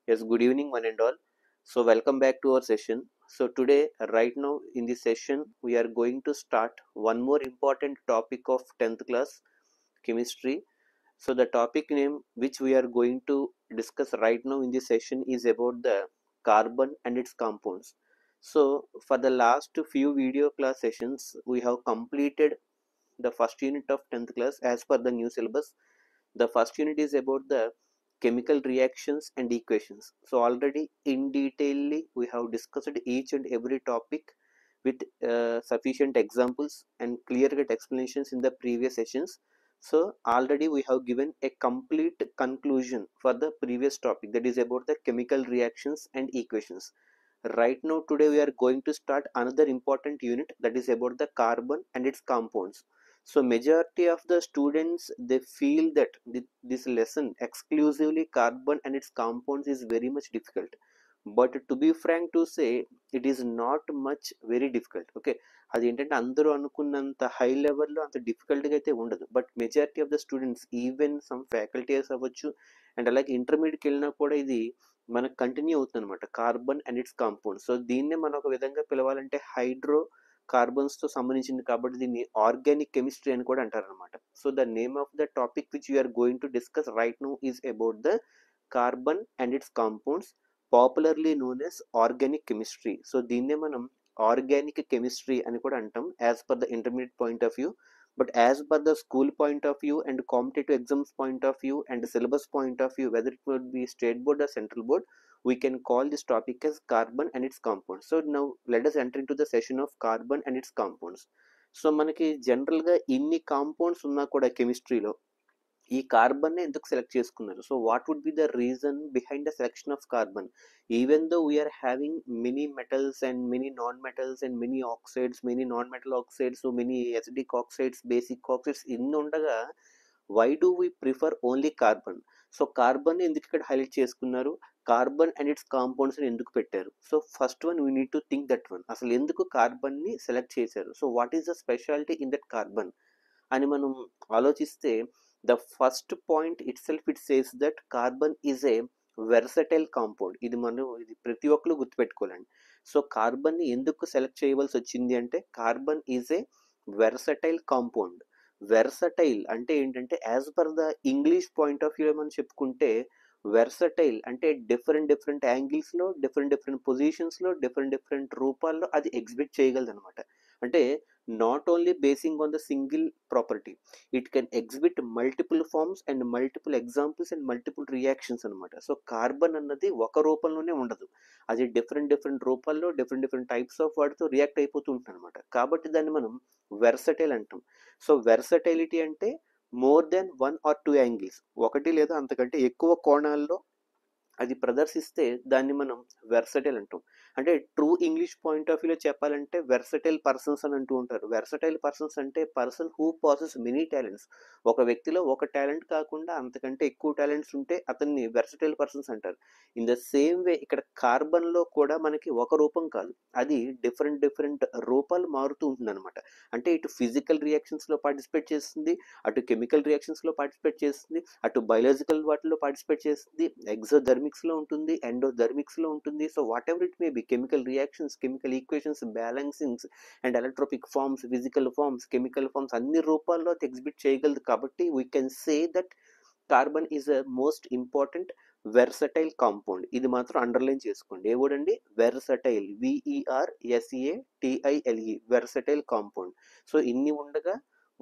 Yes, good evening, one and all. So, welcome back to our session. So, today, right now, in this session, we are going to start one more important topic of 10th class chemistry. So, the topic name which we are going to discuss right now in this session is about the carbon and its compounds. So, for the last few video class sessions, we have completed the first unit of 10th class as per the new syllabus. The first unit is about the chemical reactions and equations. So already in detail we have discussed each and every topic with sufficient examples and clear cut explanations in the previous sessions. So already we have given a complete conclusion for the previous topic, that is about the chemical reactions and equations. Right now today we are going to start another important unit, that is about the carbon and its compounds. So majority of the students, they feel that this lesson exclusively carbon and its compounds is very much difficult, but to be frank to say, it is not much very difficult. Okay, అది ఏంటంటే అందరూ అనుకున్నంత high లెవెల్లో అంత డిఫికల్ట్గా అయితే ఉండదు, but majority of the students, even some faculties అవ్వచ్చు and అలాగే ఇంటర్మీడియట్కి వెళ్ళినా కూడా ఇది మనకు కంటిన్యూ అవుతుంది అనమాట, carbon and its compound. So దీన్నే మనం ఒక విధంగా పిలవాలంటే హైడ్రో కార్బన్స్ తో సంబంధించింది కాబట్టి దీన్ని ఆర్గానిక్ కెమిస్ట్రీ అని కూడా అంటారనమాట. So the name of the topic which you're going to discuss right now is about the carbon and its compounds, popularly known as organic chemistry. So దీన్నే మనం ఆర్గానిక్ కెమిస్ట్రీ అని కూడా అంటాం as per the intermediate point of view. But as per the school point of view and competitive exams point of view and syllabus point of view, whether it would be state board or central board, we can call this topic as carbon and its compounds. So now let us enter into the session of carbon and its compounds. So మనకి జనరల్గా ఇన్ని compounds ఉన్నా కూడా కెమిస్ట్రీలో ఈ carbon ఎందుకు select చేసుకున్నారు? So what would be the reason behind the selection of carbon? Even though we are having many metals and many non metals and many oxides, many non metal oxides, many acidic oxides, basic oxides ఇన్ని ఉండగా why do we prefer only carbon? So carbon ఎందుకు ఇక్కడ highlight చేసుకున్నారు, carbon and its compounds ఎందుకు పెట్టారు? So first one we need to think that one, అసలు ఎందుకు carbon ని సెలెక్ట్ చేశారు? So what is the speciality in that carbon అని మనం ఆలోచిస్తే, the first point it self it says that carbon is a versatile compound. ఇది ప్రతి ఒక్కరు గుర్తుపెట్టుకోవాలండి. సో కార్బన్ ని ఎందుకు సెలెక్ట్ చేయవలసి వచ్చింది అంటే, carbon is a versatile compound. Versatile అంటే ఏంటంటే, as per the English point of view మనం చెప్పుకుంటే, వెర్సటైల్ అంటే డిఫరెంట్ డిఫరెంట్ యాంగిల్స్లో, డిఫరెంట్ డిఫరెంట్ పొజిషన్స్లో, డిఫరెంట్ డిఫరెంట్ రూపాల్లో అది ఎగ్జిబిట్ చేయగలదు అనమాట. అంటే not only basing on the single property, it can exhibit multiple forms and multiple examples and multiple reactions అనమాట. సో కార్బన్ అన్నది ఒక రూపంలోనే ఉండదు, అది డిఫరెంట్ డిఫరెంట్ రూపాల్లో డిఫరెంట్ డిఫరెంట్ టైప్స్ ఆఫ్ వాటితో రియాక్ట్ అయిపోతూ ఉంటుంది అనమాట. కాబట్టి దాన్ని మనం వెర్సటైల్ అంటాం. సో వెర్సటైలిటీ అంటే మోర్ దెన్ 1 or 2 యాంగిల్స్, ఒకటి లేదా అంతకంటే ఎక్కువ కోణాల్లో అది ప్రదర్శిస్తే దాన్ని మనం వెర్సటైల్ అంటాం. అంటే ట్రూ ఇంగ్లీష్ పాయింట్ ఆఫ్ వ్యూలో చెప్పాలంటే వెర్సటైల్ పర్సన్స్ అని అంటూ ఉంటారు. వెర్సటైల్ పర్సన్స్ అంటే person who passes many talents. ఒక వ్యక్తిలో ఒక టాలెంట్ కాకుండా అంతకంటే ఎక్కువ టాలెంట్స్ ఉంటే అతన్ని వెర్సటైల్ పర్సన్స్ అంటారు. ఇన్ ద సేమ్ వే ఇక్కడ కార్బన్లో కూడా మనకి ఒక రూపం కాదు, అది డిఫరెంట్ డిఫరెంట్ రూపాలు మారుతూ ఉంటుంది అనమాట. అంటే ఇటు ఫిజికల్ రియాక్షన్స్లో పార్టిసిపేట్ చేస్తుంది, అటు కెమికల్ రియాక్షన్స్లో పార్టిసిపేట్ చేస్తుంది, అటు బయాలజికల్ వాటిలో పార్టిసిపేట్ చేస్తుంది, ఎగ్జోథర్మిక్స్లో ఉంటుంది, ఎండోథర్మిక్స్లో ఉంటుంది. So whatever it may be, chemical reactions, chemical equations, balancings and allotropic forms, physical forms, chemical forms అన్ని రూపాల్లో అది ఎగ్జిబిట్ చేయగలదు. కాబట్టి we can say that carbon is a most important versatile compound. ఇది మాత్రం అండర్లైన్ చేసుకోండి. ఏ word అండి? Versatile, VERSATILE, versatile compound. So ఇన్ని ఉండగా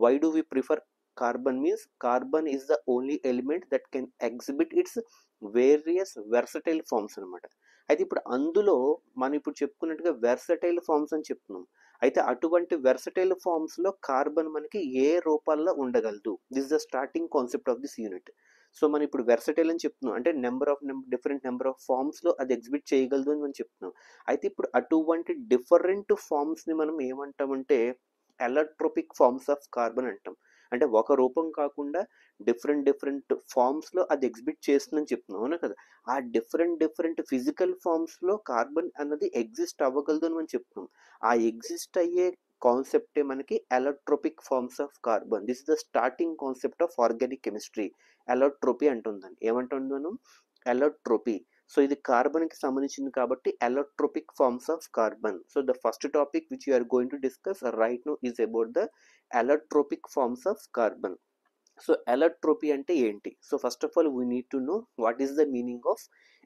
why do we prefer carbon means, carbon is the only element that can exhibit its various versatile forms అనమాట. అయితే ఇప్పుడు అందులో మనం ఇప్పుడు చెప్పుకున్నట్టుగా వెర్సటైల్ ఫార్మ్స్ అని చెప్తున్నాం. అయితే అటువంటి వెర్సటైల్ ఫార్మ్స్లో కార్బన్ మనకి ఏ రూపాల్లో ఉండగలదు? This the starting concept of this unit. So మనం ఇప్పుడు వెర్సటైల్ అని చెప్తున్నాం అంటే డిఫరెంట్ నెంబర్ ఆఫ్ ఫార్మ్స్లో అది ఎగ్జిబిట్ చేయగలదు అని మనం చెప్తున్నాం. అయితే ఇప్పుడు అటువంటి డిఫరెంట్ ఫార్మ్స్ని మనం ఏమంటామంటే ఎలక్ట్రోపిక్ ఫార్మ్స్ ఆఫ్ కార్బన్ అంటాం. అంటే ఒక రూపం కాకుండా డిఫరెంట్ డిఫరెంట్ ఫార్మ్స్లో అది ఎగ్జిబిట్ చేస్తుందని చెప్తున్నాం, అవునా కదా? ఆ డిఫరెంట్ డిఫరెంట్ ఫిజికల్ ఫార్మ్స్లో కార్బన్ అన్నది ఎగ్జిస్ట్ అవ్వగలదు అని మనం చెప్తున్నాం. ఆ ఎగ్జిస్ట్ అయ్యే కాన్సెప్టే మనకి allotropic forms of carbon. This is the starting concept of organic chemistry. Allotropy అంటుందని ఏమంటుంది మనం? ఎలక్ట్రోపీ. సో ఇది కార్బన్ కి సంబంధించింది కాబట్టి allotropic forms of carbon. So the first topic which you are going to discuss right now is about the allotropic forms of carbon. So allotropy అంటే ఏంటి? So first of all we need to know what is the meaning of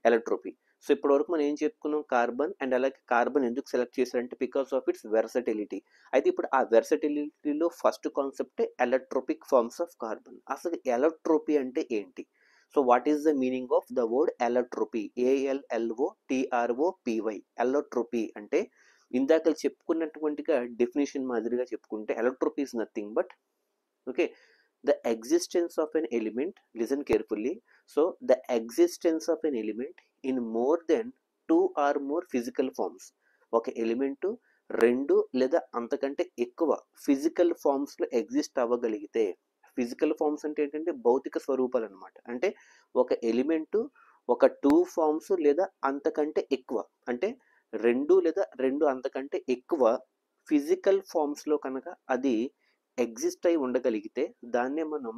allotropy. So ఇప్పటివరకు మనం ఏం చెప్పుకున్నాం, carbon, and అలాగే carbon ఎందుకు select చేశారంటే because of its versatility. అయితే ఇప్పుడు ఆ వెర్సటిలిటీలో ఫస్ట్ కాన్సెప్టే allotropic ఫార్మ్స్ ఆఫ్ కార్బన్. అసలు allotropy అంటే ఏంటి? So what is the meaning of the word allotropy? ALLOTROPY. allotropy అంటే ఇందాక చెప్పుకున్నటువంటిగా డెఫినేషన్ మాదిరిగా చెప్పుకుంటే allotropy is nothing but okay, the existence of an element, listen carefully, so the existence of an element in more than two or more physical forms. ఒక element రెండు లేదా అంతకంటే ఎక్కువ physical forms లో ఎగ్జిస్ట్ అవ్వగలిగితే, ఫిజికల్ ఫామ్స్ అంటే ఏంటంటే భౌతిక స్వరూపాలు అనమాట. అంటే ఒక ఎలిమెంట్ ఒక టూ ఫామ్స్ లేదా అంతకంటే ఎక్కువ, అంటే రెండు లేదా రెండు అంతకంటే ఎక్కువ ఫిజికల్ ఫామ్స్ లో కనుక అది ఎగ్జిస్ట్ అయి ఉండగలిగితే దాన్నే మనం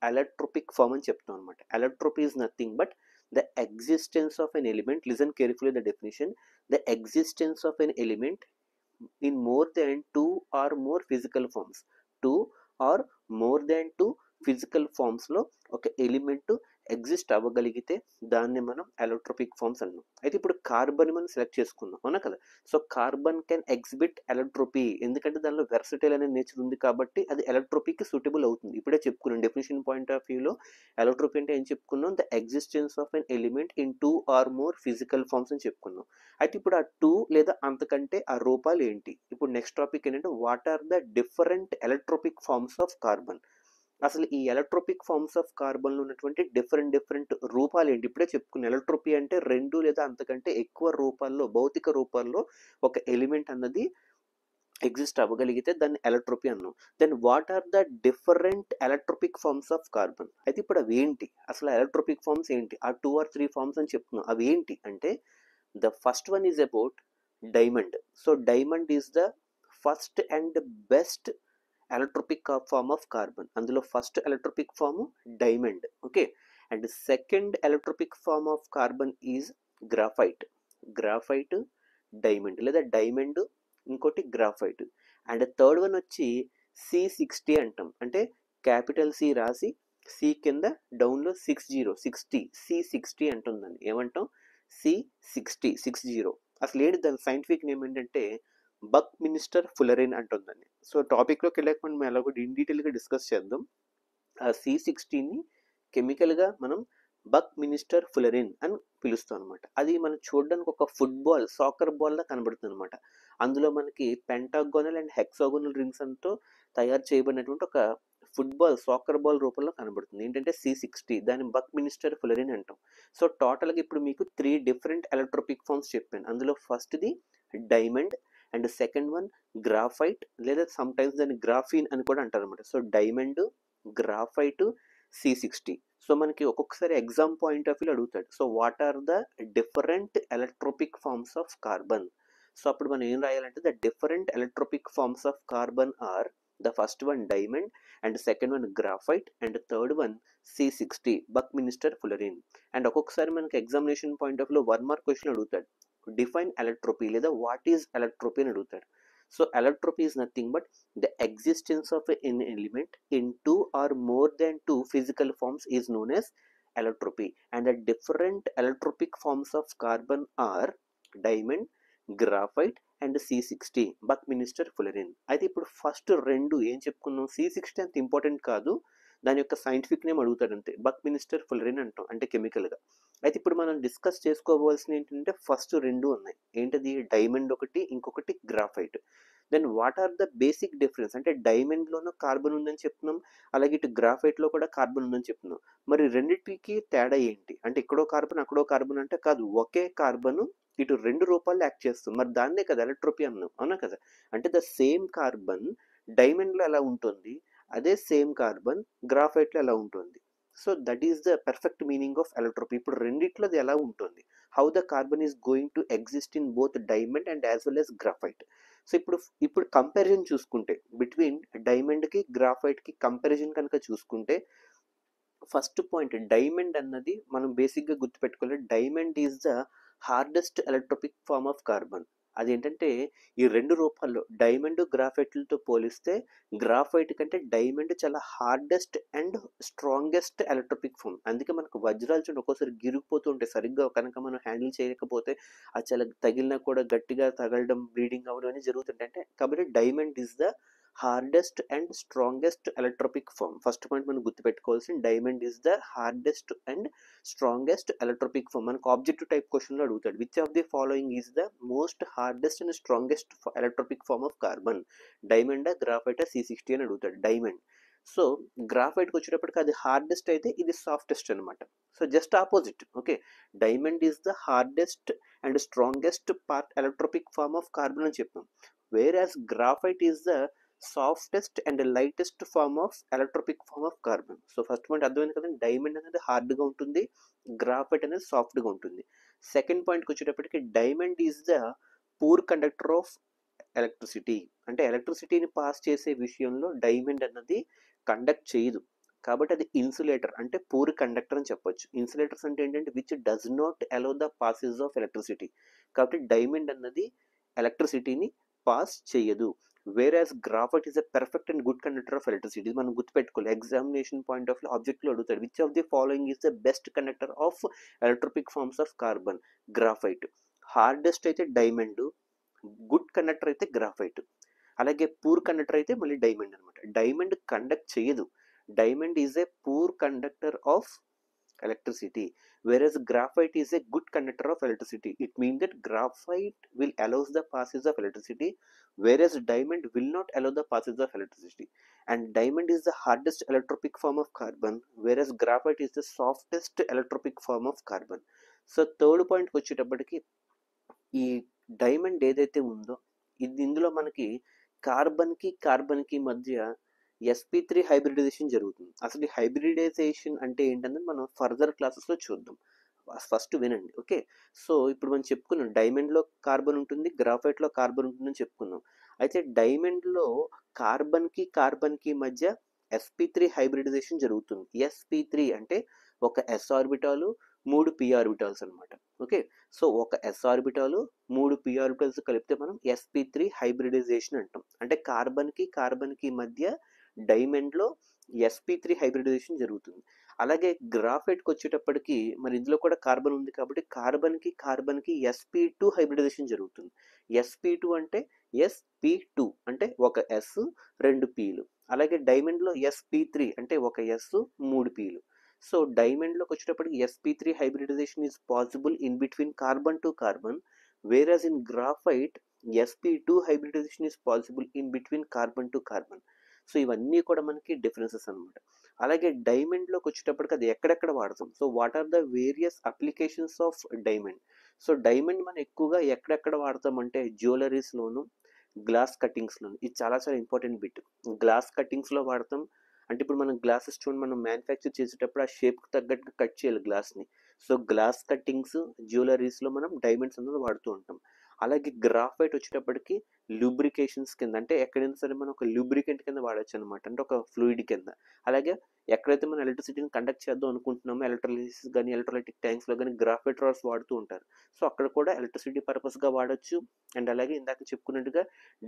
allotropic form అని చెప్తాం అనమాట. Allotropy is nothing but the existence of an element, listen carefully the definition, the existence of an element in more than two or more physical forms. Two or more than two physical forms లో ఒక element exist అవ్వగలిగితే దాన్ని మనం allotropic forms అన్నాం. అయితే ఇప్పుడు carbon మనం select చేసుకుందాం, అవునా కదా. So carbon can exhibit allotropy, ఎందుకంటే దానిలో వెర్సటైల్ అనే నేచర్ ఉంది కాబట్టి అది allotropyకి సూటబుల్ అవుతుంది. ఇప్పుడే చెప్పుకున్నాం డెఫినేషన్ పాయింట్ ఆఫ్ వ్యూలో allotropy అంటే ఏం చెప్పుకున్నాం, the existence of an element in two or more physical forms అని చెప్పుకున్నాం. అయితే ఇప్పుడు ఆ టూ లేదా అంతకంటే ఆ రూపాలు ఏంటి? ఇప్పుడు నెక్స్ట్ టాపిక్ ఏంటంటే what are the different allotropic forms of carbon. అసలు ఈ ఎలక్ట్రోపిక్ ఫార్మ్స్ ఆఫ్ కార్బన్ లో ఉన్నటువంటి డిఫరెంట్ రూపాలు ఏంటి? ఇప్పుడే చెప్పుకున్న ఎలక్ట్రోపీ అంటే రెండు లేదా అంతకంటే ఎక్కువ రూపాల్లో, భౌతిక రూపాల్లో ఒక ఎలిమెంట్ అన్నది ఎగ్జిస్ట్ అవ్వగలిగితే దాన్ని ఎలక్ట్రోపీ అన్నాం. Then what are the different allotropic forms of carbon. అయితే ఇప్పుడు అవి ఏంటి? అసలు ఎలక్ట్రోపిక్ ఫార్మ్స్ ఏంటి? ఆ టూ ఆర్ త్రీ ఫార్మ్స్ అని చెప్తున్నాం. అవి ఏంటి అంటే the first one is about diamond. So diamond is the first and best allotropic form of carbon. అందులో first allotropic form diamond, okay. And second allotropic form of carbon is graphite. Graphite, diamond లేదా diamond, ఇంకోటి graphite. And third one వచ్చి C60 అంటాం. అంటే capital C రాసి C కింద డౌన్లో 60 C60 అంటుందండి. ఏమంటాం? C60. అసలు ఏంటి దాని సైంటిఫిక్ నేమ్ ఏంటంటే బక్మిన్స్టర్ ఫులరిన్ అంటుందండి. సో టాపిక్లోకి వెళ్ళాక మనం ఎలాగో ఇన్ డీటెయిల్గా డిస్కస్ చేద్దాం. ఆ C60ని కెమికల్గా మనం బక్మిన్స్టర్ ఫులరిన్ అని పిలుస్తాం అనమాట. అది మనం చూడడానికి ఒక ఫుట్బాల్, సాకర్ బాల్ లా కనబడుతుంది అనమాట. అందులో మనకి పెంటాగోనల్ అండ్ హెక్సాగోనల్ రింగ్స్ అంతా తయారు చేయబడినటువంటి ఒక ఫుట్బాల్, సాకర్ బాల్ రూపంలో కనబడుతుంది. ఏంటంటే C60, దాన్ని బక్మిన్స్టర్ ఫులరిన్ అంటాం. సో టోటల్గా ఇప్పుడు మీకు 3 డిఫరెంట్ ఎలక్ట్రోపిక్ ఫార్మ్స్ చెప్పాను. అందులో ఫస్ట్ది diamond, and second one graphite, లేదా సమ్ టైమ్స్ దాన్ని గ్రాఫీన్ అని కూడా అంటారు అనమాట. So diamond, graphite, C60. So మనకి ఒక్కొక్కసారి ఎగ్జామ్ పాయింట్ ఆఫ్ వ్యూ అడుగుతాడు, so what are the different allotropic forms of carbon. So అప్పుడు మనం ఏం రాయాలంటే the different allotropic forms of carbon are the first one diamond, and second one graphite, and third one C60 buckminsterfullerene. And ఒక్కొక్కసారి మనకి examination point of view 1 mark question అడుగుతాడు, define allotropy లేదా what is allotropy అని అడుగుతాడు. So allotropy is nothing but the existence of an element in two or more than two physical forms is known as allotropy, and the different allotropic forms of carbon are diamond, graphite and C60 బక్మిన్స్టర్ ఫులరిన్. అయితే ఇప్పుడు first రెండు ఏం చెప్పుకున్నాం, C60 అంత important కాదు, దాని యొక్క scientific name అడుగుతాడు అంతే, బక్మిన్స్టర్ ఫులరిన్ అంటాం అంటే కెమికల్గా. అయితే ఇప్పుడు మనం డిస్కస్ చేసుకోవాల్సిన ఏంటంటే ఫస్ట్ రెండు ఉన్నాయి. ఏంటది? డైమండ్ ఒకటి, ఇంకొకటి graphite. Then what are the basic difference అంటే డైమండ్లోనూ కార్బన్ ఉందని చెప్తున్నాం, అలాగే ఇటు గ్రాఫైట్లో కూడా కార్బన్ ఉందని చెప్తున్నాం. మరి రెండింటికి తేడా ఏంటి అంటే ఇక్కడో కార్బన్ అక్కడో కార్బన్ అంటే కాదు, ఒకే కార్బన్ ఇటు రెండు రూపాల్లో యాక్ట్ చేస్తుంది. మరి దాన్నే కదా ఎలక్ట్రోపీ అన్నాం, అవునా కదా. అంటే ద సేమ్ కార్బన్ డైమండ్లో ఎలా ఉంటుంది, అదే సేమ్ కార్బన్ గ్రాఫైట్లో ఎలా ఉంటుంది. So that is the perfect meaning of allotropy. ఇప్పుడు రెండిట్లో అది ఎలా ఉంటుంది, how the carbon is going to exist in both diamond and as well as graphite. So ఇప్పుడు కంపారిజన్ చూసుకుంటే బిట్వీన్ డైమండ్కి గ్రాఫైట్కి కంపారిజన్ కనుక చూసుకుంటే ఫస్ట్ పాయింట్, డైమండ్ అన్నది మనం బేసిక్గా గుర్తుపెట్టుకోవాలి. Diamond is the hardest allotropic form of carbon. అదేంటంటే ఈ రెండు రూపాల్లో డైమండ్ గ్రాఫైట్లతో పోలిస్తే గ్రాఫైట్ కంటే డైమండ్ చాలా hardest and strongest allotropic form. అందుకే మనకు వజ్రాలు చూడండి ఒక్కోసారి గిరిగిపోతూ ఉంటాయి, సరిగ్గా కనుక మనం హ్యాండిల్ చేయకపోతే అది చాలా తగిలినా కూడా గట్టిగా తగలడం, బ్లీడింగ్ అవ్వడం అనేది జరుగుతుంటాయి. అంటే కాబట్టి diamond is the hardest and strongest allotropic form. First point మనం గుర్తుపెట్టుకోవాల్సిన diamond is the hardest and strongest allotropic form. మనకు ఆబ్జెక్టివ్ టైప్ క్వశ్చన్లో అడుగుతాడు, which of the following is the most hardest and strongest allotropic form of carbon? Diamond, graphite, C60 అని అడుగుతాడు. Diamond. So గ్రాఫైట్కి వచ్చేటప్పటికి అది hardest అయితే ఇది సాఫ్టెస్ట్ అనమాట. So just opposite. Okay, diamond is the hardest and strongest part allotropic form of carbon అని చెప్పాం. Where graphite is the softest and lightest form of allotropic form of carbon. So first point అర్థమైంది కదండి, diamond అనేది హార్డ్గా ఉంటుంది, graphite అనేది సాఫ్ట్గా ఉంటుంది. సెకండ్ పాయింట్కి వచ్చేటప్పటికి diamond is the poor conductor of electricity. అంటే ఎలక్ట్రిసిటీని పాస్ చేసే విషయంలో డైమండ్ అన్నది కండక్ట్ చేయదు, కాబట్టి అది ఇన్సులేటర్ అంటే పూర్ కండక్టర్ అని చెప్పొచ్చు. ఇన్సులేటర్స్ అంటే ఏంటంటే which does not allow the passes of electricity. కాబట్టి డైమండ్ అన్నది ఎలక్ట్రిసిటీని పాస్ చేయదు. Whereas graphite is a perfect and good conductor of electricity. మనం గుర్తుపెట్టుకోవాలి, ఎగ్జామినేషన్ పాయింట్ ఆఫ్ ఆబ్జెక్ట్లో అడుగుతాడు, which of the following is the best conductor of allotropic forms of carbon? Graphite. Hardest అయితే diamond, good conductor అయితే graphite, అలాగే poor conductor అయితే మళ్ళీ diamond అనమాట. డైమండ్ కండక్ట్ చేయదు, diamond is a poor conductor of electricity, whereas graphite is a good conductor of electricity. It means that graphite will allows the passage of electricity, whereas diamond will not allow the passage of electricity. And diamond is the hardest electropic form of carbon, whereas graphite is the softest electropic form of carbon. So third పాయింట్కి వచ్చేటప్పటికి ఈ diamond ఏదైతే ఉందో ఇందులో మనకి కార్బన్కి మధ్య sp3 hybridisation జరుగుతుంది. అసలు ఈ హైబ్రిడైజేషన్ అంటే ఏంటన్నది మనం ఫర్దర్ క్లాసెస్లో చూద్దాం. ఫస్ట్ వినండి. ఓకే, సో ఇప్పుడు మనం చెప్పుకున్నాం డైమండ్లో కార్బన్ ఉంటుంది, గ్రాఫైట్లో కార్బన్ ఉంటుందని చెప్పుకున్నాం. అయితే డైమండ్లో కార్బన్కి మధ్య sp3 హైబ్రిడైజేషన్ జరుగుతుంది. sp3 అంటే ఒక s ఆర్బిటాలు 3 p ఆర్బిటాల్స్ అనమాట. ఓకే, సో ఒక s ఆర్బిటాలు 3 p ఆర్బిటాల్స్ కలిపితే మనం sp3 హైబ్రిడైజేషన్ అంటాం. అంటే కార్బన్కి మధ్య డైమండ్లో sp3 హైబ్రిడైజేషన్ జరుగుతుంది. అలాగే గ్రాఫైట్కి వచ్చేటప్పటికి మరి ఇందులో కూడా కార్బన్ ఉంది కాబట్టి కార్బన్కి sp2 హైబ్రిడైజేషన్ జరుగుతుంది. sp2 అంటే sp2 అంటే ఒక s 2 pలు. అలాగే డైమండ్లో sp3 అంటే ఒక s 3 pలు. సో డైమండ్లోకి వచ్చేటప్పటికి sp3 hybridization is possible in between carbon to carbon, whereas in graphite sp2 hybridization is possible in between carbon to carbon. So ఇవన్నీ కూడా మనకి డిఫరెన్సెస్ అనమాట. అలాగే డైమండ్లోకి వచ్చేటప్పటికి అది ఎక్కడెక్కడ వాడతాం, so what are the various applications of diamond. So diamond మనం ఎక్కువగా ఎక్కడెక్కడ వాడతామంటే జ్యువెలరీస్లోను, గ్లాస్ కటింగ్స్లోను. ఇది చాలా చాలా ఇంపార్టెంట్ బిట్. గ్లాస్ కటింగ్స్లో వాడతాం. అంటే ఇప్పుడు మనం గ్లాసెస్ చూడండి, మనం మ్యానుఫ్యాక్చర్ చేసేటప్పుడు ఆ షేప్కి తగ్గట్టుగా కట్ చేయాలి గ్లాస్ని. సో గ్లాస్ కట్టింగ్స్, జ్యువెలరీస్లో మనం డైమండ్స్ అనేది వాడుతూ ఉంటాం. అలాగే గ్రాఫైట్ వచ్చేటప్పటికి లూబ్రికేషన్స్ కింద, అంటే ఎక్కడైనా సరే మనం ఒక లూబ్రికెంట్ కింద వాడచ్చు అనమాట, అంటే ఒక ఫ్లూయిడ్ కింద. అలాగే ఎక్కడైతే మనం ఎలక్ట్రిసిటీని కండక్ట్ చేద్దాం అనుకుంటున్నామో ఎలక్ట్రోలైసిస్ కానీ ఎలక్ట్రోలైటిక్ ట్యాంక్స్లో కానీ గ్రాఫైట్ రాడ్స్ వాడుతూ ఉంటారు. సో అక్కడ కూడా ఎలక్ట్రిసిటీ పర్పస్గా వాడచ్చు. అండ్ అలాగే ఇందాక చెప్పుకున్నట్టుగా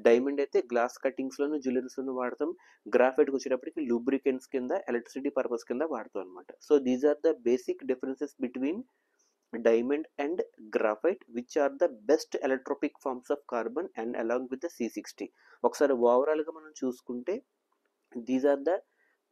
డైమండ్ అయితే గ్లాస్ కటింగ్స్లోను, జ్యువెలరీస్లోను వాడతాం. గ్రాఫైట్కి వచ్చేటప్పటికి లూబ్రికెంట్స్ కింద, ఎలక్ట్రిసిటీ పర్పస్ కింద వాడతాం అనమాట. So these are the basic differences between diamond and graphite, which are the best electropic forms of carbon and along with the C60. ఒకసారి ఓవరాల్గా మనం చూసుకుంటే these are the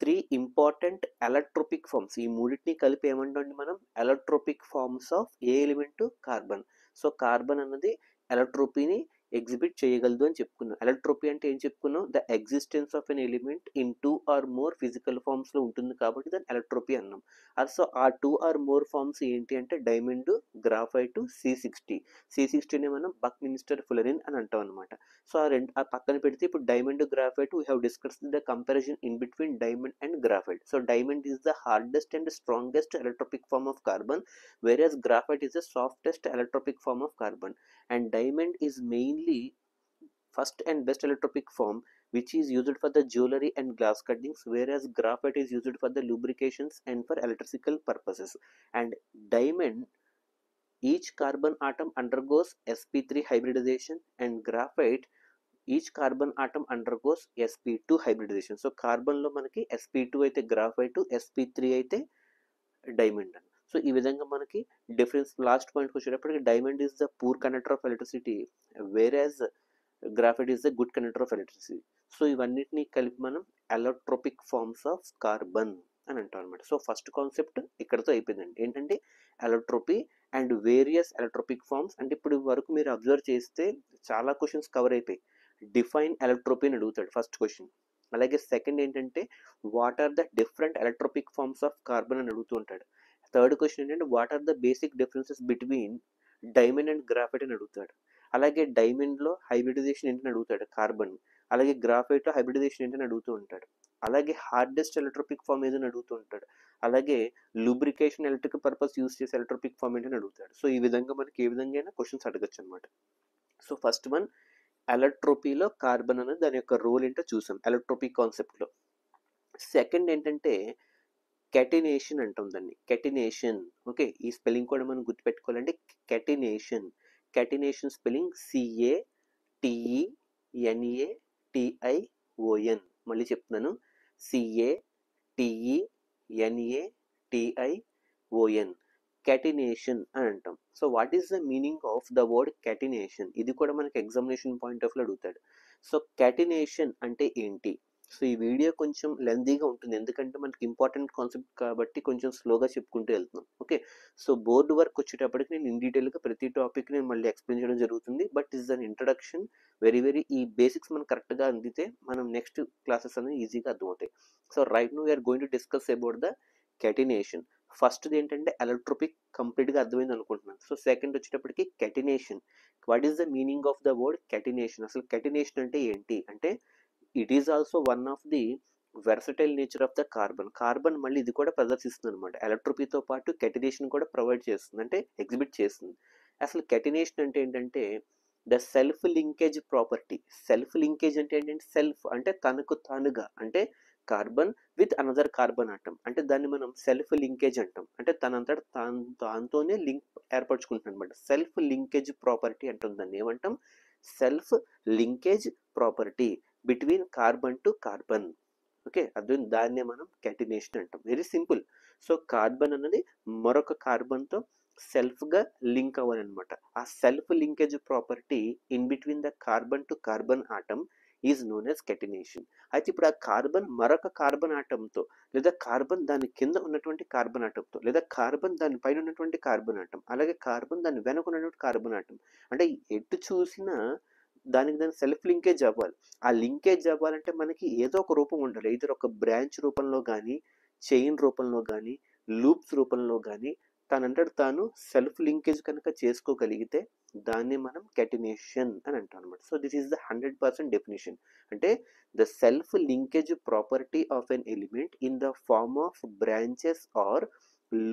3 important allotropic forms. ఈ మూడింటిని కలిపి ఏమంటాం మనం ఎలక్ట్రోపిక్ ఫార్మ్స్ ఆఫ్ ఏ ఎలిమెంట్? కార్బన్. సో కార్బన్ అన్నది ఎలక్ట్రోపీని ఎగ్జిబిట్ చేయగలదు అని చెప్పుకున్నాం. ఎలక్ట్రోపీ అంటే ఏం చెప్పుకున్నాం? The existence of an element in 2 or more physical ఫార్మ్స్లో ఉంటుంది కాబట్టి దాన్ని ఎలక్ట్రోపీ అన్నాం. సో ఆ 2 or more ఫార్మ్స్ ఏంటి అంటే డైమండ్, గ్రాఫైట్, C60ని మనం బక్మిన్స్టర్ ఫులరిన్ అని అంటాం అనమాట. సో ఆ పక్కన పెడితే ఇప్పుడు diamond, graphite we have discussed the comparison in between diamond and graphite. So diamond is the hardest and strongest allotropic form of carbon, whereas graphite is the softest electropic form of carbon, and diamond is mainly first and best electropic form, which is used for the jewelry and glass cuttings, whereas graphite is used for the lubrications and for electrical purposes. And diamond, each carbon atom undergoes sp3 hybridization, and graphite each carbon atom undergoes sp2 hybridization. So కార్బన్లో మనకి sp2 అయితే graphite, sp3 అయితే diamond అని. So ఈ విధంగా మనకి difference. Last పాయింట్కి వచ్చేటప్పటికి diamond is the poor conductor of electricity, whereas graphite is the good conductor of electricity. So ఇవన్నిటిని కలిపి మనం ఎలక్ట్రోపిక్ ఫార్మ్స్ ఆఫ్ కార్బన్ అని అంటాం అనమాట. సో ఫస్ట్ కాన్సెప్ట్ ఇక్కడతో అయిపోయిందండి. ఏంటంటే allotropy and various allotropic forms. అంటే ఇప్పుడు వరకు మీరు అబ్జర్వ్ చేస్తే చాలా క్వశ్చన్స్ కవర్ అయిపోయి. డిఫైన్ ఎలక్ట్రోపీ అని అడుగుతాడు ఫస్ట్ క్వశ్చన్. అలాగే సెకండ్ ఏంటంటే what are the different allotropic forms of carbon అని అడుగుతూ ఉంటాడు. థర్డ్ క్వశ్చన్ ఏంటంటే what are the basic differences between diamond and graphite అని అడుగుతాడు. అలాగే డైమండ్లో హైబ్రిడైజేషన్ ఏంటని అడుగుతాడు కార్బన్. అలాగే గ్రాఫైట్లో హైబ్రిడైజేషన్ ఏంటని అడుగుతూ ఉంటాడు. అలాగే హార్డెస్ట్ ఎలక్ట్రోపిక్ ఫార్మ్ ఏదని అడుగుతూ ఉంటాడు. అలాగే లూబ్రికేషన్ ఎలక్ట్రిక్ పర్పస్ యూస్ చేసే ఎలక్ట్రోపిక్ ఫార్మ్ ఏంటని అడుగుతాడు. సో ఈ విధంగా మనకి ఏ విధంగా అయినా క్వశ్చన్స్ అడగచ్చు అనమాట. సో ఫస్ట్ వన్ ఎలక్ట్రోపీలో కార్బన్ అనేది దాని యొక్క రోల్ ఏంటో చూసాం ఎలక్ట్రోపీ కాన్సెప్ట్లో. సెకండ్ ఏంటంటే కెటినేషన్ అంటాం దాన్ని, కెటినేషన్. ఓకే, ఈ స్పెల్లింగ్ కూడా మనం గుర్తుపెట్టుకోవాలంటే కెటినేషన్. కెటినేషన్ స్పెల్లింగ్ CATENATION. మళ్ళీ చెప్తున్నాను, CATENATION, కెటినేషన్ అని అంటాం. So what is the meaning of the word catenation? ఇది కూడా మనకి ఎగ్జామినేషన్ పాయింట్ ఆఫ్ లో అడుగుతాడు. సో కెటినేషన్ అంటే ఏంటి? సో ఈ వీడియో కొంచెం లెందీగా ఉంటుంది, ఎందుకంటే మనకి ఇంపార్టెంట్ కాన్సెప్ట్ కాబట్టి కొంచెం స్లోగా చెప్పుకుంటూ వెళ్తున్నాం. ఓకే, సో బోర్డు వర్క్ వచ్చేటప్పటికి నేను ఇన్ డీటెయిల్గా ప్రతి టాపిక్ నేను మళ్ళీ ఎక్స్ప్లెయిన్ చేయడం జరుగుతుంది. But is an introduction, very ఈ బేసిక్స్ మనం కరెక్ట్గా అందితే మనం నెక్స్ట్ క్లాసెస్ అనేది ఈజీగా అర్థమవుతాయి. So right now we are going to discuss about the catenation. ఫస్ట్ది ఏంటంటే ఎలక్ట్రోపిక్, కంప్లీట్గా అర్థమైంది అనుకుంటున్నాను. సో సెకండ్ వచ్చేటప్పటికి catenation. What is the meaning of the word catenation? అసలు కెటినేషన్ అంటే ఏంటి అంటే it is also one of the versatile nature of the carbon. Carbon మళ్ళీ ఇది కూడా ప్రదర్శిస్తుంది అనమాట. ఎలక్ట్రోపీతో పాటు కెటినేషన్ కూడా ప్రొవైడ్ చేస్తుంది, అంటే ఎగ్జిబిట్ చేస్తుంది. అసలు కెటినేషన్ అంటే ఏంటంటే the self linkage property. Self linkage అంటే ఏంటంటే సెల్ఫ్ అంటే తనకు తానుగా, అంటే carbon with another carbon atom, అంటే దాన్ని మనం సెల్ఫ్ లింకేజ్ అంటాం. అంటే తనంతట దాంతోనే లింక్ ఏర్పరచుకుంటుంది అనమాట. సెల్ఫ్ లింకేజ్ ప్రాపర్టీ అంటాం దాన్ని. ఏమంటాం? Self linkage property between carbon to carbon. Okay, అదే దాన్నే మనం కెటినేషన్ అంటాం. Very simple. సో కార్బన్ అన్నది మరొక కార్బన్తో సెల్ఫ్గా లింక్ అవ్వాలన్నమాట. ఆ self linkage property in between the carbon to carbon atom is known as catenation. అయితే ఇప్పుడు ఆ కార్బన్ మరొక కార్బన్ ఆటంతో, లేదా కార్బన్ దాని కింద ఉన్నటువంటి కార్బన్ ఆటంతో, లేదా కార్బన్ దాని పైన ఉన్నటువంటి కార్బన్ ఆటం, అలాగే కార్బన్ దాని వెనక ఉన్నటువంటి కార్బన్ ఆటం, అంటే ఎటు చూసినా దానికి దాని సెల్ఫ్ లింకేజ్ అవ్వాలి. ఆ లింకేజ్ అవ్వాలంటే మనకి ఏదో ఒక రూపం ఉండాలి. ఇద్దరు ఒక బ్రాంచ్ రూపంలో కానీ, చైన్ రూపంలో కానీ, లూప్స్ రూపంలో కానీ తనంతట తాను సెల్ఫ్ లింకేజ్ కనుక చేసుకోగలిగితే దాన్ని మనం కెటినేషన్ అని అంటాం అనమాట. So this is the 100% definition. అంటే the self linkage property of an element in the form of branches or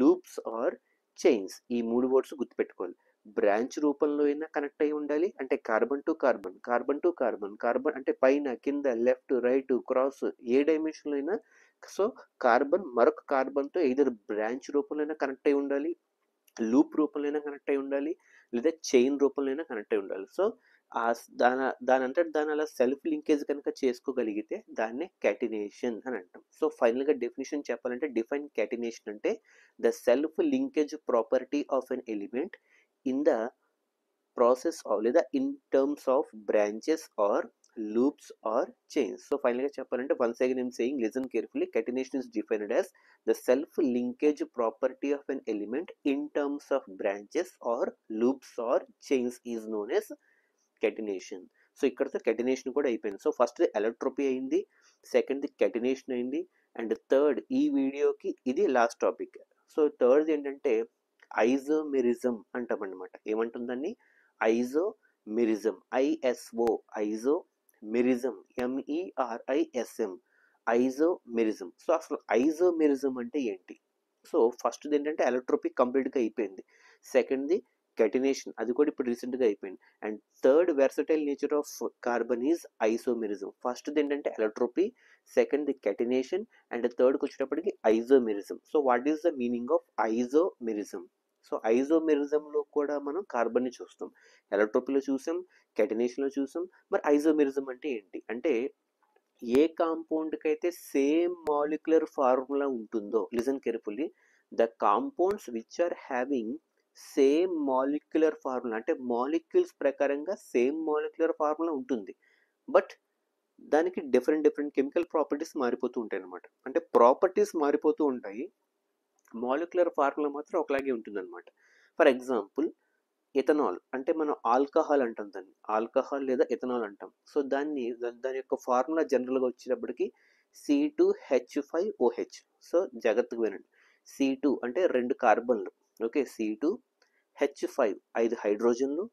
loops or chains. ఈ మూడు వర్డ్స్ గుర్తుపెట్టుకోవాలి. బ్రాంచ్ రూపంలో అయినా కనెక్ట్ అయి ఉండాలి, అంటే carbon to carbon, carbon to carbon, carbon అంటే పైన కింద లెఫ్ట్ రైట్ క్రాస్ ఏ డైమెన్షన్లో అయినా. సో కార్బన్ మరొక కార్బన్తో ఎయిదర్ బ్రాంచ్ రూపంలో అయినా కనెక్ట్ అయి ఉండాలి, లూప్ రూపంలో అయినా కనెక్ట్ అయి ఉండాలి, లేదా చైన్ రూపంలో అయినా కనెక్ట్ అయి ఉండాలి. సో దానంతట దాని అలా సెల్ఫ్ లింకేజ్ కనుక చేసుకోగలిగితే దాన్నే కెటినేషన్ అని అంటాం. సో ఫైనల్గా డెఫినేషన్ చెప్పాలంటే డిఫైన్ కెటినేషన్ అంటే the self linkage property of an element in the process of లేదా in terms of branches or loops or chains. So finally చెప్పాలంటే once again I'm saying listen carefully. Catenation is defined as the self linkage property of an element in terms of branches or loops or chains is known as catenation. So ఇక్కడతో కెటినేషన్ కూడా అయిపోయింది. So first ఎలక్ట్రోపీ అయింది, సెకండ్ది కెటినేషన్ అయింది, and third ఈ వీడియోకి ఇది last topic. So third ఏంటంటే ఐజోమెరిజం అంటామన్నమాట. ఏమంటుందని? ఐజోమెరిజం, ఐజోమెరిజం, MERISM, ఐజోమెరిజం. సో అసలు ఐజోమెరిజం అంటే ఏంటి? సో ఫస్ట్ది ఏంటంటే ఎలక్ట్రోపిక్ కంప్లీట్గా అయిపోయింది. సెకండ్ది కెటినేషన్, అది కూడా ఇప్పుడు రీసెంట్గా అయిపోయింది. And third versatile nature of carbon is isomerism. ఫస్ట్ది ఏంటంటే allotropy, second the catenation, and థర్డ్కి వచ్చేటప్పటికి isomerism. So what is the meaning of isomerism? సో ఐజోమెరిజంలో కూడా మనం కార్బన్ని చూస్తాం, ఎలక్ట్రోపీలో చూసాం, కెటినేషన్లో చూసాం. మరి ఐజోమెరిజం అంటే ఏంటి అంటే, ఏ కాంపౌండ్కి అయితే సేమ్ మాలిక్యులర్ ఫార్ములా ఉంటుందో, listen carefully, the compounds which are having same molecular formula, అంటే మాలిక్యూల్స్ ప్రకారంగా సేమ్ మాలిక్యులర్ ఫార్ములా ఉంటుంది, బట్ దానికి డిఫరెంట్ కెమికల్ ప్రాపర్టీస్ మారిపోతూ ఉంటాయి అనమాట. అంటే ప్రాపర్టీస్ మారిపోతూ ఉంటాయి, మాలిక్యులర్ ఫార్ములా మాత్రం ఒకలాగే ఉంటుంది అనమాట. ఫర్ ఎగ్జాంపుల్ ఎథనాల్, అంటే మనం ఆల్కహాల్ అంటాం, దాన్ని ఆల్కహాల్ లేదా ఎథనాల్ అంటాం. సో దాని యొక్క ఫార్ములా జనరల్గా వచ్చేటప్పటికి C2H5OH. సో జాగ్రత్తగా వినండి, C2 అంటే 2 కార్బన్లు, ఓకే, C2H5 5 హైడ్రోజన్లు,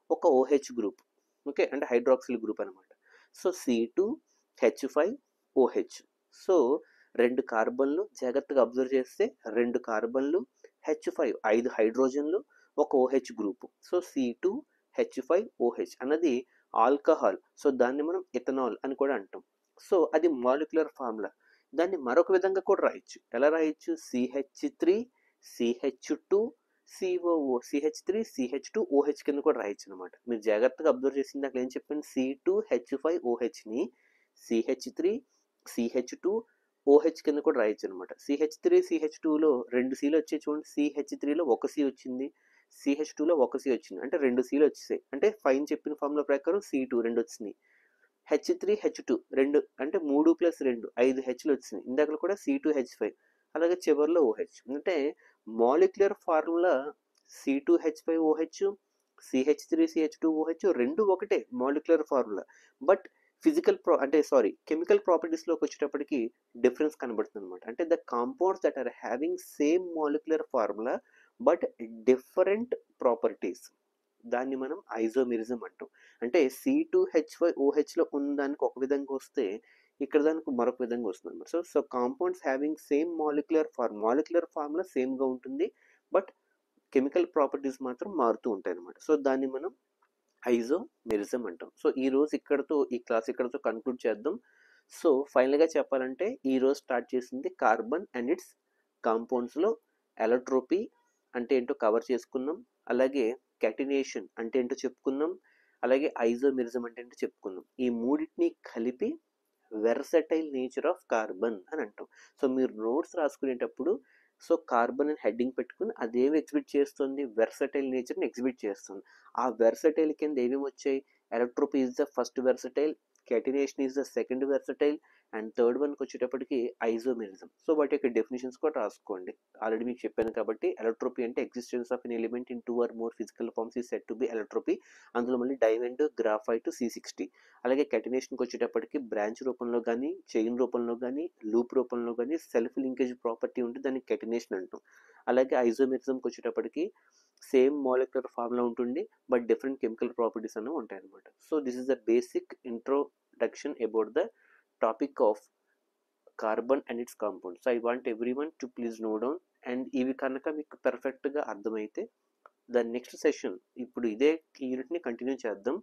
ఒక OH గ్రూప్, ఓకే, అంటే హైడ్రాక్సిల్ గ్రూప్ అనమాట. So C2H5OH. సో 2 కార్బన్లు, జాగ్రత్తగా అబ్జర్వ్ చేస్తే 2 కార్బన్లు, H5 5 హైడ్రోజన్లు, ఒక OH గ్రూప్. సో C2H5OH అన్నది ఆల్కహాల్. సో దాన్ని మనం ఇథనాల్ అని కూడా అంటాం. సో అది మాలిక్యులర్ ఫార్ములా. దాన్ని మరొక విధంగా కూడా రాయొచ్చు. ఎలా రాయొచ్చు? CH3CH2COO, CH3CH2OH కింద కూడా రాయొచ్చు అనమాట. మీరు జాగ్రత్తగా అబ్జర్వ్ చేసింది అక్కడ ఏం చెప్పాను, C2H5OHని CH3CH2OH కింద కూడా రాయొచ్చు అనమాట. CH3CH2లో 2 Cలు వచ్చాయి చూడండి, CH3లో 1 C వచ్చింది, CH2లో 1 C వచ్చింది, అంటే 2 Cలు వచ్చేసాయి. అంటే పైన చెప్పిన ఫార్ములా ప్రకారం C2 2 వచ్చినాయి, H3H2 2, అంటే 3 + 2 5 Hలు వచ్చినాయి. ఇందాక కూడా C2H5, అలాగే చివరిలో OH. అంటే మాలిక్యులర్ ఫార్ములా C2H5OH, CH3CH2OH రెండు ఒకటే మాలిక్యులర్ ఫార్ములా, బట్ కెమికల్ ప్రాపర్టీస్లోకి వచ్చేటప్పటికి డిఫరెన్స్ కనబడుతుంది అనమాట. అంటే the compounds that are having same molecular formula but different properties, దాన్ని మనం ఐజోమెరిజం అంటాం. అంటే C2H5OHలో ఉన్న దానికి ఒక విధంగా వస్తే ఇక్కడ దానికి మరొక విధంగా వస్తుంది అనమాట. So compounds having same molecular formula సేమ్గా ఉంటుంది, బట్ కెమికల్ ప్రాపర్టీస్ మాత్రం మారుతూ ఉంటాయి అనమాట. సో దాన్ని మనం ఐజోమెరిజం అంటాం. సో ఈ క్లాస్ ఇక్కడతో కన్క్లూడ్ చేద్దాం. సో ఫైనల్గా చెప్పాలంటే ఈరోజు స్టార్ట్ చేసింది కార్బన్ అండ్ ఇట్స్ కాంపౌండ్స్లో ఎలక్ట్రోపీ అంటే ఏంటో కవర్ చేసుకున్నాం, అలాగే కెటినేషన్ అంటే ఏంటో చెప్పుకున్నాం, అలాగే ఐజోమెరిజం అంటే ఏంటో చెప్పుకున్నాం. ఈ మూడింటిని కలిపి వెర్సటైల్ నేచర్ ఆఫ్ కార్బన్ అని అంటాం. సో మీరు నోట్స్ రాసుకునేటప్పుడు సో కార్బన్ అని హెడ్డింగ్ పెట్టుకుని అదేమి ఎగ్జిబిట్ చేస్తుంది, వెర్సటైల్ నేచర్ని ఎగ్జిబిట్ చేస్తుంది. ఆ వెర్సటైల్ కింద ఏమేమి వచ్చాయి, allotropy is the first versatile, catenation is the second versatile, and third వన్కి వచ్చేటప్పటికి ఐజోమెరిజం. సో వాటి యొక్క డెఫినేషన్స్ కూడా రాసుకోండి, ఆల్రెడీ మీకు చెప్పాను కాబట్టి. ఎలక్ట్రోపీ అంటే existence of an element in 2 or more physical forms is said to be allotropy. అందులో మళ్ళీ డైమండ్, గ్రాఫైట్, C60. అలాగే కెటినేషన్కి వచ్చేటప్పటికి బ్రాంచ్ రూపంలో కానీ, చైన్ రూపంలో కానీ, లూప్ రూపంలో కానీ సెల్ఫ్ లింకేజ్ ప్రాపర్టీ ఉంటే దాన్ని కెటినేషన్ అంటాం. అలాగే ఐజోమెరిజంకి వచ్చేటప్పటికి సేమ్ మాలిక్యులర్ ఫార్ములా ఉంటుంది, బట్ డిఫరెంట్ కెమికల్ ప్రాపర్టీస్ అనేవి ఉంటాయి అనమాట. So this is the basic introduction about the topic of carbon and its compound. So I want everyone to please note down. అండ్ ఇవి కనుక మీకు పర్ఫెక్ట్గా అర్థమైతే ద నెక్స్ట్ సెషన్ ఇప్పుడు ఇదే యూనిట్ని కంటిన్యూ చేద్దాం.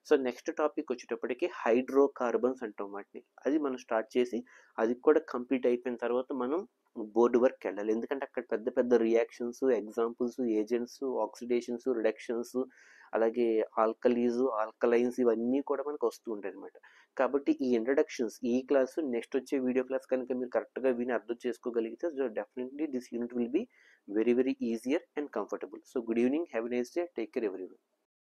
సో నెక్స్ట్ టాపిక్ వచ్చేటప్పటికి హైడ్రోకార్బన్స్ అంటాం వాటిని. అది మనం స్టార్ట్ చేసి అది కూడా కంప్లీట్ అయిపోయిన తర్వాత మనం బోర్డు వర్క్ వెళ్ళాలి, ఎందుకంటే అక్కడ పెద్ద పెద్ద రియాక్షన్స్, ఎగ్జాంపుల్స్, ఏజెంట్స్, ఆక్సిడేషన్స్, రిడక్షన్స్, అలాగే ఆల్కలైన్స్ ఇవన్నీ కూడా మనకు వస్తూ ఉంటాయి అనమాట. కాబట్టి ఈ ఇంట్రడక్షన్స్ ఈ క్లాసు నెక్స్ట్ వచ్చే వీడియో క్లాస్ కనుక మీరు కరెక్ట్గా విని అర్థం చేసుకోగలిగితే so definitely this unit will be very easier and comfortable. So good evening, have a nice day, take care everyone.